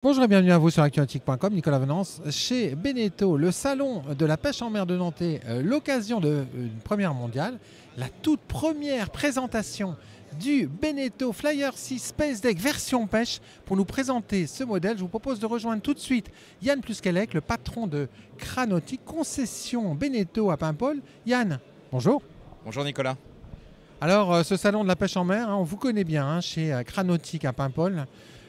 Bonjour et bienvenue à vous sur actunautique.com, Nicolas Venance chez Beneteau, le salon de la pêche en mer de Nantais, l'occasion d'une première mondiale, la toute première présentation du Beneteau Flyer 6 Space Deck version pêche. Pour nous présenter ce modèle, je vous propose de rejoindre tout de suite Yann Plusquelec, le patron de Cranautique, concession Beneteau à Paimpol. Yann, bonjour. Bonjour Nicolas. Alors ce salon de la pêche en mer, on vous connaît bien chez Cranautique à Paimpol.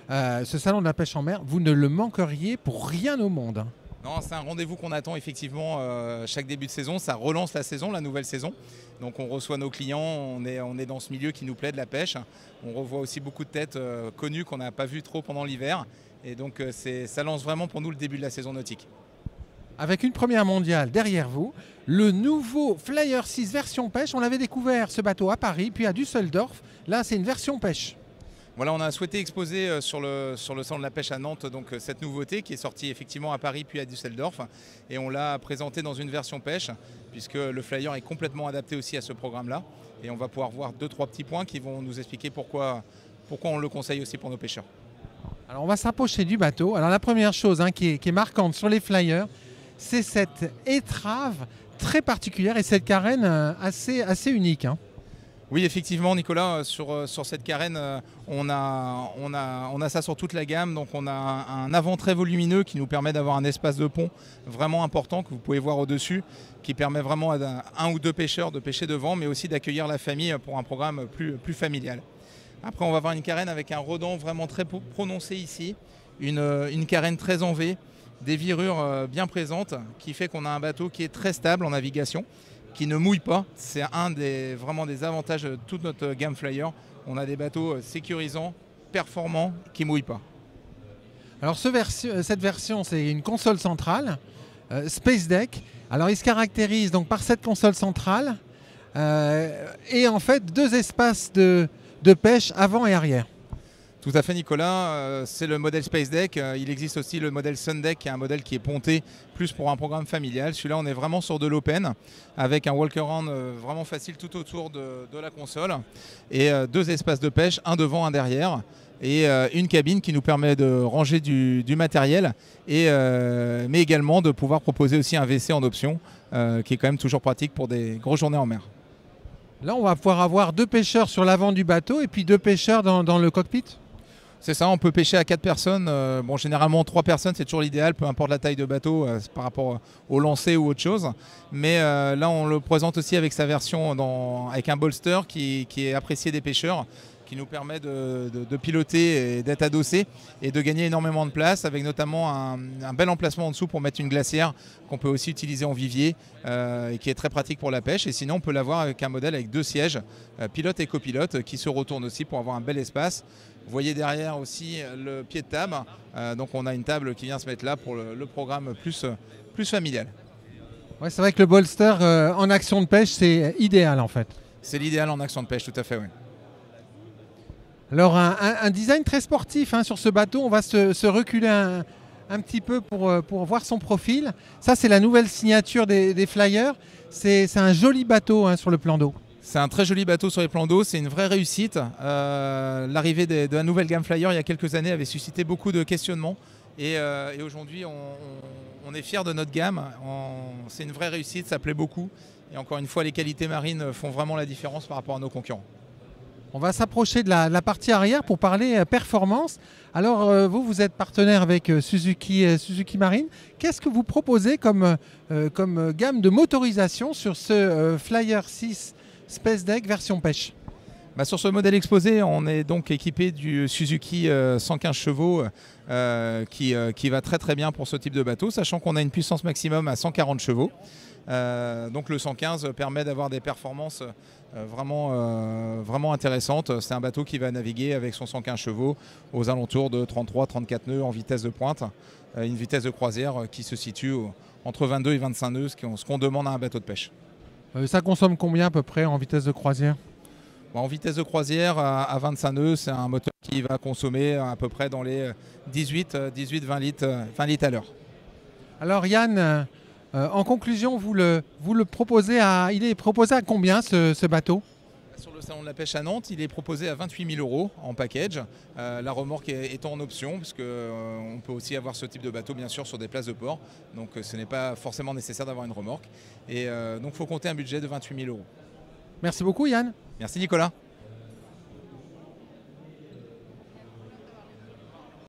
Ce salon de la pêche en mer, vous ne le manqueriez pour rien au monde. Non, c'est un rendez-vous qu'on attend effectivement chaque début de saison. Ça relance la saison, la nouvelle saison. Donc on reçoit nos clients, on est dans ce milieu qui nous plaît de la pêche. On revoit aussi beaucoup de têtes connues qu'on n'a pas vues trop pendant l'hiver. Et donc ça lance vraiment pour nous le début de la saison nautique. Avec une première mondiale derrière vous, le nouveau Flyer 6 version pêche. On l'avait découvert ce bateau à Paris, puis à Düsseldorf. Là, c'est une version pêche. Voilà, on a souhaité exposer sur le salon de la pêche à Nantes donc, cette nouveauté qui est sortie effectivement à Paris puis à Düsseldorf. Et on l'a présenté dans une version pêche puisque le Flyer est complètement adapté aussi à ce programme-là. Et on va pouvoir voir 2-3 petits points qui vont nous expliquer pourquoi on le conseille aussi pour nos pêcheurs. Alors on va s'approcher du bateau. Alors la première chose qui est marquante sur les Flyers, c'est cette étrave très particulière et cette carène assez unique. Oui, effectivement, Nicolas, sur cette carène, on a ça sur toute la gamme. Donc on a un avant très volumineux qui nous permet d'avoir un espace de pont vraiment important que vous pouvez voir au-dessus, qui permet vraiment à un ou deux pêcheurs de pêcher devant, mais aussi d'accueillir la famille pour un programme plus familial. Après, on va avoir une carène avec un redent vraiment très prononcé ici, une carène très en V, des virures bien présentes, qui fait qu'on a un bateau qui est très stable en navigation, qui ne mouille pas. C'est vraiment des avantages de toute notre gamme Flyer. On a des bateaux sécurisants, performants, qui ne mouillent pas. Alors cette version, c'est une console centrale, Space Deck. Alors il se caractérise donc par cette console centrale et en fait deux espaces de pêche avant et arrière. Tout à fait Nicolas, c'est le modèle Space Deck. Il existe aussi le modèle Sun Deck qui est un modèle qui est ponté plus pour un programme familial. Celui-là on est vraiment sur de l'open avec un walk-around vraiment facile tout autour de la console et deux espaces de pêche, un devant, un derrière et une cabine qui nous permet de ranger du matériel mais également de pouvoir proposer aussi un WC en option qui est quand même toujours pratique pour des grosses journées en mer. Là on va pouvoir avoir deux pêcheurs sur l'avant du bateau et puis deux pêcheurs dans le cockpit. C'est ça, on peut pêcher à 4 personnes. Bon, généralement 3 personnes, c'est toujours l'idéal, peu importe la taille de bateau par rapport au lancer ou autre chose. Mais là, on le présente aussi avec sa version avec un bolster qui est apprécié des pêcheurs, qui nous permet de piloter et d'être adossé et de gagner énormément de place, avec notamment un bel emplacement en dessous pour mettre une glacière qu'on peut aussi utiliser en vivier et qui est très pratique pour la pêche. Et sinon, on peut l'avoir avec un modèle avec 2 sièges, pilote et copilote, qui se retournent aussi pour avoir un bel espace. Vous voyez derrière aussi le pied de table, donc on a une table qui vient se mettre là pour le programme plus familial. Ouais, c'est vrai que le bolster en action de pêche, c'est idéal en fait. C'est l'idéal en action de pêche, tout à fait, oui. Alors un design très sportif sur ce bateau, on va se reculer un petit peu pour voir son profil. Ça c'est la nouvelle signature des Flyers, c'est un joli bateau sur le plan d'eau. C'est un très joli bateau sur les plans d'eau, c'est une vraie réussite. L'arrivée de la nouvelle gamme Flyer il y a quelques années avait suscité beaucoup de questionnements et aujourd'hui on est fiers de notre gamme. C'est une vraie réussite, ça plaît beaucoup et encore une fois les qualités marines font vraiment la différence par rapport à nos concurrents. On va s'approcher de la partie arrière pour parler performance. Alors vous êtes partenaire avec Suzuki Marine. Qu'est-ce que vous proposez comme gamme de motorisation sur ce Flyer 6 Space Deck version pêche? Sur ce modèle exposé, on est donc équipé du Suzuki 115 chevaux qui va très très bien pour ce type de bateau, sachant qu'on a une puissance maximum à 140 chevaux. Donc le 115 permet d'avoir des performances vraiment intéressantes. C'est un bateau qui va naviguer avec son 115 chevaux aux alentours de 33-34 nœuds en vitesse de pointe, une vitesse de croisière qui se situe entre 22 et 25 nœuds, ce qu'on demande à un bateau de pêche. Ça consomme combien à peu près en vitesse de croisière? En vitesse de croisière à 25 nœuds, c'est un moteur qui va consommer à peu près dans les 18-20 litres à l'heure. Alors Yann, en conclusion, il est proposé à combien ce bateau? Sur le salon de la pêche à Nantes, il est proposé à 28 000 € en package. La remorque étant en option, parce qu'on peut aussi avoir ce type de bateau bien sûr sur des places de port. Donc ce n'est pas forcément nécessaire d'avoir une remorque. Et donc il faut compter un budget de 28 000 €. Merci beaucoup Yann. Merci Nicolas.